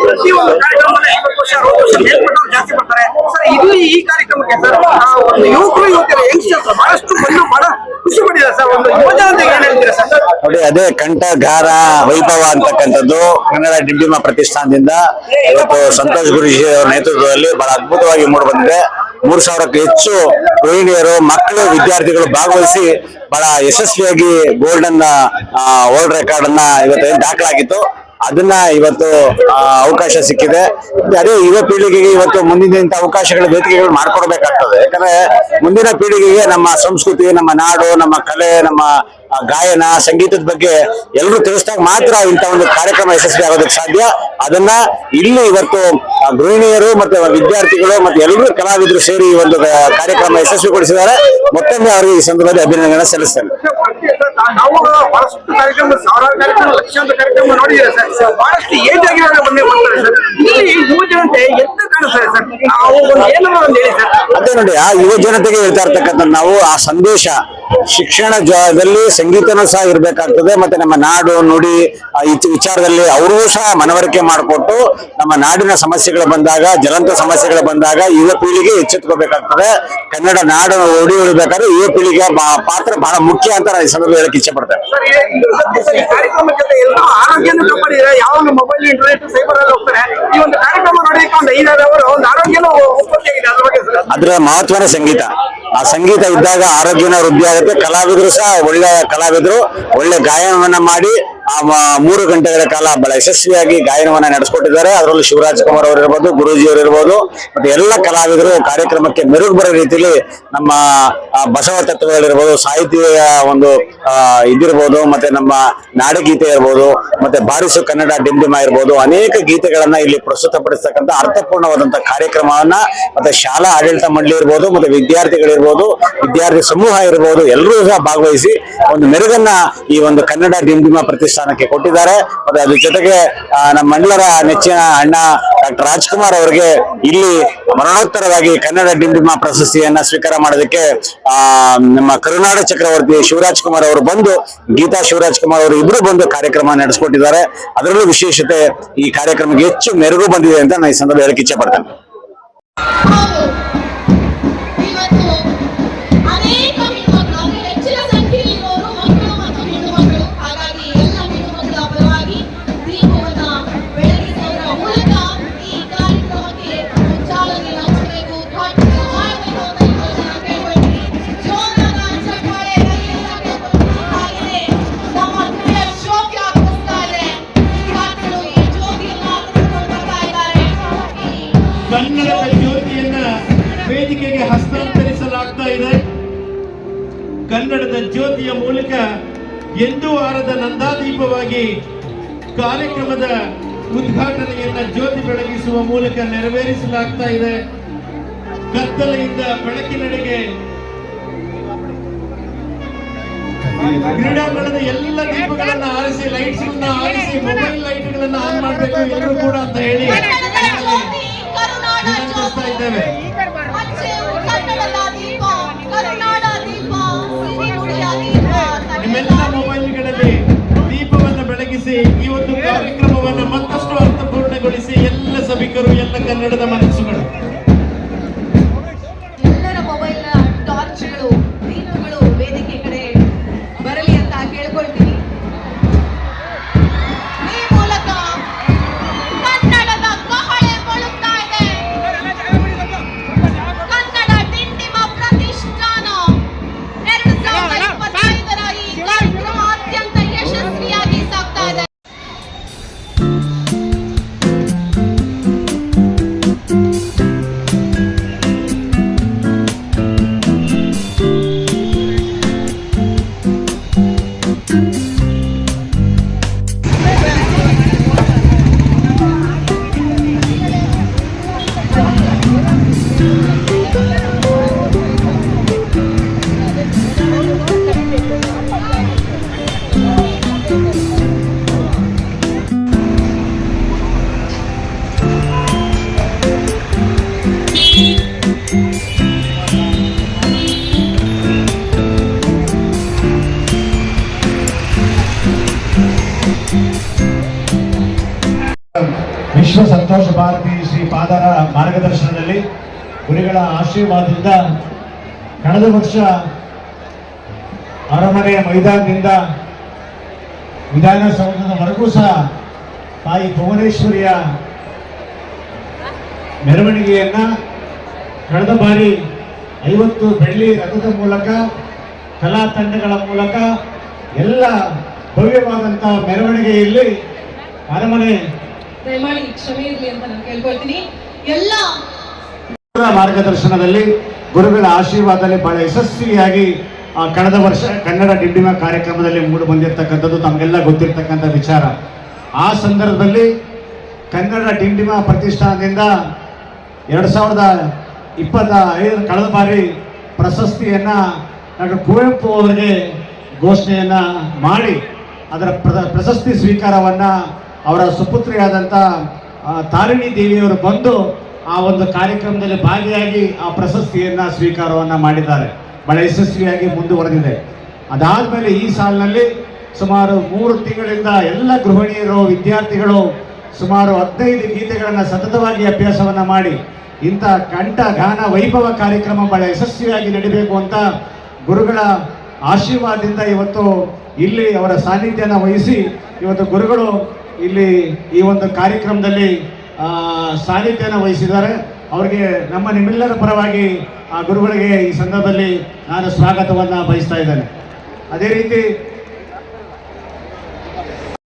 ಪ್ರತಿಯೊಂದು ಕಾರ್ಯಕ್ರಮದಲ್ಲಿ 50 ವರ್ಷ 60 ವರ್ಷ ಮೇಲ್ಪಟ್ಟವರು ಜಾಸ್ತಿ ಬರ್ತಾರೆ ಸರ್. ಇದು ಈ ಕಾರ್ಯಕ್ರಮಕ್ಕೆ ಸರ್ ಒಂದು ಯುವಕರು ಯುವತಿಯರು ಯಂಗ್ಸ್ಟರ್ಸ್ ಬಹಳಷ್ಟು ಬಂದು ಬಹಳ ಖುಷಿ ಪಡಿದ್ದಾರೆ ಸರ್. ಒಂದು ಯುವಜನ ಅಂತ ಏನ್ ಹೇಳ್ತೀರಾ ಸರ್? ನೋಡಿ, ಅದೇ ಕಂಠಗಾರ ವೈಭವ ಅಂತಕ್ಕಂಥದ್ದು ಕನ್ನಡ ಡಿಂಡಿಮ ಪ್ರತಿಷ್ಠಾನದಿಂದ ಇವತ್ತು ಸಂತೋಷ್ ಗುರೂಜಿ ಅವರ ನೇತೃತ್ವದಲ್ಲಿ ಬಹಳ ಅದ್ಭುತವಾಗಿ ಮೂಡಿ ಬಂದಿದೆ. 3000ಕ್ಕೂ ಹೆಚ್ಚು ಗೃಹಿಣಿಯರು, ಮಕ್ಕಳು, ವಿದ್ಯಾರ್ಥಿಗಳು ಭಾಗವಹಿಸಿ ಬಹಳ ಯಶಸ್ವಿಯಾಗಿ ಗೋಲ್ಡನ್ ವರ್ಲ್ಡ್ ರೆಕಾರ್ಡ್ ಅನ್ನ ಇವತ್ತು ದಾಖಲಾಗಿತ್ತು. ಅದನ್ನ ಇವತ್ತು ಅವಕಾಶ ಸಿಕ್ಕಿದೆ. ಅದೇ ಯುವ ಪೀಳಿಗೆಗೆ ಇವತ್ತು ಮುಂದಿನ ಅವಕಾಶಗಳ ವೇದಿಕೆಗಳು ಮಾಡ್ಕೊಡ್ಬೇಕಾಗ್ತದೆ. ಯಾಕಂದ್ರೆ ಮುಂದಿನ ಪೀಳಿಗೆಗೆ ನಮ್ಮ ಸಂಸ್ಕೃತಿ, ನಮ್ಮ ನಾಡು, ನಮ್ಮ ಕಲೆ, ನಮ್ಮ ಗಾಯನ, ಸಂಗೀತದ ಬಗ್ಗೆ ಎಲ್ಲರೂ ತಿಳಿಸಿದಾಗ ಮಾತ್ರ ಇಂಥ ಒಂದು ಕಾರ್ಯಕ್ರಮ ಯಶಸ್ವಿ ಆಗೋದಕ್ಕೆ ಸಾಧ್ಯ. ಅದನ್ನ ಇಲ್ಲಿ ಇವತ್ತು ಗೃಹಿಣಿಯರು ಮತ್ತೆ ವಿದ್ಯಾರ್ಥಿಗಳು ಮತ್ತೆ ಎಲ್ಲರೂ ಕಲಾವಿದರು ಸೇರಿ ಈ ಒಂದು ಕಾರ್ಯಕ್ರಮ ಯಶಸ್ವಿಗೊಳಿಸಿದ್ದಾರೆ. ಮತ್ತೊಮ್ಮೆ ಅವರಿಗೆ ಈ ಸಂದರ್ಭದಲ್ಲಿ ಅಭಿನಂದನೆ ಸಲ್ಲಿಸ್ತೇನೆ. ನಾವು ಬಹಳಷ್ಟು ಕಾರ್ಯಕ್ರಮ, ಸಾವಿರಾರು ಕಾರ್ಯಕ್ರಮ, ಲಕ್ಷಾಂತರ ಕಾರ್ಯಕ್ರಮ ನೋಡಿದ್ರೆ ಸರ್, ಬಹಳಷ್ಟು ಏಜ್ ಆಗಿರೋರು ಬಂದೇ ಬರ್ತಾರೆ ಸರ್. ಇಲ್ಲಿ ಯುವ ಜನತೆ ಎತ್ತ ಕಾಣಿಸ್ತಾರೆ ಸರ್. ನಾವು ಒಂದು ಏನಾದ್ರು ಒಂದು ಹೇಳಿ ಸರ್. ಅದೇ ನೋಡಿ, ಆ ಯುವ ಜನತೆಗೆ ಹೇಳ್ತಾ ಇರ್ತಕ್ಕಂಥ ನಾವು ಆ ಸಂದೇಶ ಶಿಕ್ಷಣ ದಲ್ಲಿ ಸಂಗೀತನೂ ಸಹ ಇರ್ಬೇಕಾಗ್ತದೆ. ಮತ್ತೆ ನಮ್ಮ ನಾಡು ನುಡಿ ವಿಚಾರದಲ್ಲಿ ಅವ್ರಿಗೂ ಸಹ ಮನವರಿಕೆ ಮಾಡಿಕೊಟ್ಟು ನಮ್ಮ ನಾಡಿನ ಸಮಸ್ಯೆಗಳು ಬಂದಾಗ, ಜ್ವಲಂತ ಸಮಸ್ಯೆಗಳು ಬಂದಾಗ ಯುವ ಪೀಳಿಗೆ ಎಚ್ಚೆತ್ಕೋಬೇಕಾಗ್ತದೆ. ಕನ್ನಡ ನಾಡು ನುಡಿ ಉಳಿಬೇಕಾದ್ರೆ ಯುವ ಪೀಳಿಗೆ ಪಾತ್ರ ಬಹಳ ಮುಖ್ಯ ಅಂತ ನಾನು ಈ ಸಂದರ್ಭ ಹೇಳಕ್ ಇಚ್ಛೆ ಪಡ್ತೇನೆ. ಕಾರ್ಯಕ್ರಮ ಜೊತೆ ಎಲ್ಲರೂ ಆರೋಗ್ಯನೂ ಕಾಪಾಡಿದ್ರೆ ಯಾವ ಮೊಬೈಲ್ ಇಂಟರ್ನೆಟ್ ಸೈಬರ್ ಅಲ್ಲಿ ಹೋಗ್ತಾರೆ. ಈ ಒಂದು ಕಾರ್ಯಕ್ರಮ ನೋಡಲಿಕ್ಕೆ ಒಂದು 5 ಅವರು ಒಂದು ಆರೋಗ್ಯನೂ ಉತ್ಪತ್ತಿಯಾಗಿದೆ. ಅದ್ರ ಬಗ್ಗೆ ಅದರ ಮಹತ್ವನೇ ಸಂಗೀತ. ಆ ಸಂಗೀತ ಇದ್ದಾಗ ಆರೋಗ್ಯನ ವೃದ್ಧಿ ಆಗುತ್ತೆ. ಕಲಾವಿದರು ಸಹ ಒಳ್ಳೆ ಕಲಾವಿದರು, ಒಳ್ಳೆ ಗಾಯನವನ್ನ ಮಾಡಿ ಆ 3 ಗಂಟೆಗಳ ಕಾಲ ಬಹಳ ಯಶಸ್ವಿಯಾಗಿ ಗಾಯನವನ್ನ ನಡೆಸ್ಕೊಟ್ಟಿದ್ದಾರೆ. ಅದರಲ್ಲೂ ಶಿವರಾಜ್ ಕುಮಾರ್ ಅವರು ಇರ್ಬೋದು, ಗುರೂಜಿ ಅವರು ಇರ್ಬೋದು, ಮತ್ತೆ ಎಲ್ಲ ಕಲಾವಿದರು ಕಾರ್ಯಕ್ರಮಕ್ಕೆ ಮೆರುಗು ಬರೋ ರೀತಿಯಲ್ಲಿ ನಮ್ಮ ಬಸವ ತತ್ವಗಳಿರ್ಬೋದು, ಸಾಹಿತ್ಯ ಒಂದು ಇದಿರ್ಬೋದು, ಮತ್ತೆ ನಮ್ಮ ನಾಡಗೀತೆ ಇರ್ಬೋದು, ಮತ್ತೆ ಬಾರಿಸು ಕನ್ನಡ ಡಿಂಡಿಮ ಇರ್ಬೋದು, ಅನೇಕ ಗೀತೆಗಳನ್ನ ಇಲ್ಲಿ ಪ್ರಸ್ತುತಪಡಿಸ್ತಕ್ಕಂಥ ಅರ್ಥಪೂರ್ಣವಾದಂತಹ ಕಾರ್ಯಕ್ರಮವನ್ನ ಮತ್ತೆ ಶಾಲಾ ಆಡಳಿತ ಮಂಡಳಿ ಇರ್ಬೋದು, ಮತ್ತೆ ವಿದ್ಯಾರ್ಥಿಗಳಿರ್ಬೋದು, ವಿದ್ಯಾರ್ಥಿ ಸಮೂಹ ಇರ್ಬೋದು, ಎಲ್ಲರೂ ಸಹ ಭಾಗವಹಿಸಿ ಒಂದು ಮೆರುಗನ್ನ ಈ ಒಂದು ಕನ್ನಡ ಡಿಂಡಿಮ ಪ್ರತಿಷ್ಠಾನಕ್ಕೆ ಕೊಟ್ಟಿದ್ದಾರೆ. ಮತ್ತೆ ಅದ್ರ ಜೊತೆಗೆ ನಮ್ಮ ಮಂಡಲರ ನೆಚ್ಚಿನ ಅಣ್ಣ ಡಾಕ್ಟರ್ ರಾಜ್ಕುಮಾರ್ ಅವರಿಗೆ ಇಲ್ಲಿ ಮರಣೋತ್ತರವಾಗಿ ಕನ್ನಡ ಡಿಂಡಿಮ ಪ್ರಶಸ್ತಿಯನ್ನ ಸ್ವೀಕಾರ ಮಾಡೋದಕ್ಕೆ ನಮ್ಮ ಕರುನಾಡ ಚಕ್ರವರ್ತಿ ಶಿವರಾಜ್ ಕುಮಾರ್ ಅವರು ಬಂದು, ಗೀತಾ ಶಿವರಾಜ್ ಕುಮಾರ್ ಅವರು ಇಬ್ರು ಬಂದು ಕಾರ್ಯಕ್ರಮ ನಡೆಸಿಕೊಟ್ಟಿದ್ದಾರೆ. ಅದರಲ್ಲೂ ವಿಶೇಷತೆ ಈ ಕಾರ್ಯಕ್ರಮಕ್ಕೆ ಹೆಚ್ಚು ಮೆರುಗು ಬಂದಿದೆ ಅಂತ ನಾನು ಈ ಸಂದರ್ಭ ಹೇಳಕ್ಕೆ ಇಚ್ಛೆ ಪಡ್ತೇನೆ. ಕನ್ನಡದ ಜ್ಯೋತಿಯನ್ನ ವೇದಿಕೆಗೆ ಹಸ್ತಾಂತರಿಸಲಾಗ್ತಾ ಇದೆ. ಕನ್ನಡದ ಜ್ಯೋತಿಯ ಮೂಲಕ ಎಂದೂ ಆರದ ನಂದಾದೀಪವಾಗಿ ಕಾರ್ಯಕ್ರಮದ ಉದ್ಘಾಟನೆಯನ್ನ ಜ್ಯೋತಿ ಬೆಳಗಿಸುವ ಮೂಲಕ ನೆರವೇರಿಸಲಾಗ್ತಾ ಇದೆ. ಕತ್ತಲೆಯಿಂದ ಬೆಳಕಿನೆಡೆಗೆ ಕ್ರೀಡಾಂಗಣದ ಎಲ್ಲ ದೀಪಗಳನ್ನ ಆರಿಸಿ, ಲೈಟ್ಸ್ ಆರಿಸಿ, ಮೊಬೈಲ್ ಲೈಟ್ಗಳನ್ನ ಆನ್ ಮಾಡಬೇಕು ಎಲ್ಲರೂ ಕೂಡ ಅಂತ ಹೇಳಿ ಇದ್ದೇವೆ. ನಿಮ್ಮೆಲ್ಲ ಮೊಬೈಲ್ಗಳಲ್ಲಿ ದೀಪವನ್ನು ಬೆಳಗಿಸಿ ಈ ಒಂದು ಕಾರ್ಯಕ್ರಮವನ್ನು ಮತ್ತಷ್ಟು ಅರ್ಥಪೂರ್ಣಗೊಳಿಸಿ ಎಲ್ಲ ಸಭಿಕರು, ಎಲ್ಲ ಕನ್ನಡದ ಮನಸ್ಸುಗಳು ಎಲ್ಲರ ಮೊಬೈಲ್ ಟಾರ್ಚ್ಗಳು, ದೀಪಗಳು ವೇದಿಕೆ ಕಡೆ ಬರಲಿ ಅಂತ ಕೇಳ್ಕೊಳ್ತೀನಿ. ಈ ಮೂಲಕ ಕನ್ನಡದ ಕಹಳೆ ಮೊಳಗ್ತಾ ಇದೆ. ಕನ್ನಡ ಡಿಂಡಿಮ ಪ್ರತಿಷ್ಠಾನ 2025ರ ಈ ಕಾರ್ಯಕ್ರಮ ಅತ್ಯಂತ ಯಶಸ್ವಿಯಾಗಿ ಸಾಗ್ತಾ ಇದೆ. ವಿಶ್ವ ಸಂತೋಷ ಭಾರತಿ ಶ್ರೀ ಪಾದರ ಮಾರ್ಗದರ್ಶನದಲ್ಲಿ ಗುರುಗಳ ಆಶೀರ್ವಾದದಿಂದ ಕಳೆದ ವರ್ಷ ಅರಮನೆಯ ಮೈದಾನದಿಂದ ವಿಧಾನಸೌಧದವರೆಗೂ ಸಹ ತಾಯಿ ಭುವನೇಶ್ವರಿಯ ಮೆರವಣಿಗೆಯನ್ನ ಕಳೆದ ಬಾರಿ 50 ಬೆಳ್ಳಿ ರಥದ ಮೂಲಕ ಕಲಾ ತಂಡಗಳ ಮೂಲಕ ಎಲ್ಲ ಭವ್ಯವಾದಂತಹ ಮೆರವಣಿಗೆಯಲ್ಲಿ ಅರಮನೆ ದಯಮಾಡಿ ಕ್ಷಮೆ ಇರಲಿ ಅಂತ ನಾನು ಕೇಳ್ಕೊಳ್ತೀನಿ. ಎಲ್ಲ ಮಾರ್ಗದರ್ಶನದಲ್ಲಿ ಗುರುಗಳ ಆಶೀರ್ವಾದದಲ್ಲಿ ಬಹಳ ಯಶಸ್ವಿಯಾಗಿ ಕಳೆದ ವರ್ಷ ಕನ್ನಡ ಡಿಂಡಿಮ ಕಾರ್ಯಕ್ರಮದಲ್ಲಿ ಮೂಡಿ ಬಂದಿರತಕ್ಕಂಥದ್ದು ತಮಗೆಲ್ಲ ಗೊತ್ತಿರತಕ್ಕಂಥ ವಿಚಾರ. ಆ ಸಂದರ್ಭದಲ್ಲಿ ಕನ್ನಡ ಡಿಂಡಿಮ ಪ್ರತಿಷ್ಠಾನದಿಂದ 2025 ಕಳೆದ ಬಾರಿ ಪ್ರಶಸ್ತಿಯನ್ನ ಡಾಕ್ಟರ್ ಕುವೆಂಪು ಅವರಿಗೆ ಘೋಷಣೆಯನ್ನ ಮಾಡಿ ಅದರ ಪ್ರಶಸ್ತಿ ಸ್ವೀಕಾರವನ್ನ ಅವರ ಸುಪುತ್ರಿಯಾದಂಥ ತಾರಿಣಿ ದೇವಿಯವರು ಬಂದು ಆ ಒಂದು ಕಾರ್ಯಕ್ರಮದಲ್ಲಿ ಭಾಗಿಯಾಗಿ ಆ ಪ್ರಶಸ್ತಿಯನ್ನ ಸ್ವೀಕಾರವನ್ನ ಮಾಡಿದ್ದಾರೆ. ಬಹಳ ಯಶಸ್ವಿಯಾಗಿ ಮುಂದುವರೆದಿದೆ. ಅದಾದ್ಮೇಲೆ ಈ ಸಾಲಿನಲ್ಲಿ ಸುಮಾರು 3 ತಿಂಗಳಿಂದ ಎಲ್ಲ ಗೃಹಿಣಿಯರು ವಿದ್ಯಾರ್ಥಿಗಳು ಸುಮಾರು 15 ಗೀತೆಗಳನ್ನು ಸತತವಾಗಿ ಅಭ್ಯಾಸವನ್ನ ಮಾಡಿ ಇಂಥ ಕಂಠ ಗಾನ ವೈಭವ ಕಾರ್ಯಕ್ರಮ ಬಹಳ ಯಶಸ್ವಿಯಾಗಿ ನಡೀಬೇಕು ಅಂತ ಗುರುಗಳ ಆಶೀರ್ವಾದದಿಂದ ಇವತ್ತು ಇಲ್ಲಿ ಅವರ ಸಾನ್ನಿಧ್ಯನ ವಹಿಸಿ ಇವತ್ತು ಗುರುಗಳು ಇಲ್ಲಿ ಈ ಒಂದು ಕಾರ್ಯಕ್ರಮದಲ್ಲಿ ಸಾನ್ನಿಧ್ಯನ ವಹಿಸಿದ್ದಾರೆ. ಅವರಿಗೆ ನಿಮ್ಮೆಲ್ಲರ ಪರವಾಗಿ ಆ ಗುರುಗಳಿಗೆ ಈ ಸಂದರ್ಭದಲ್ಲಿ ನಾನು ಸ್ವಾಗತವನ್ನು ಬಯಸ್ತಾ ಇದ್ದೇನೆ. ಅದೇ ರೀತಿ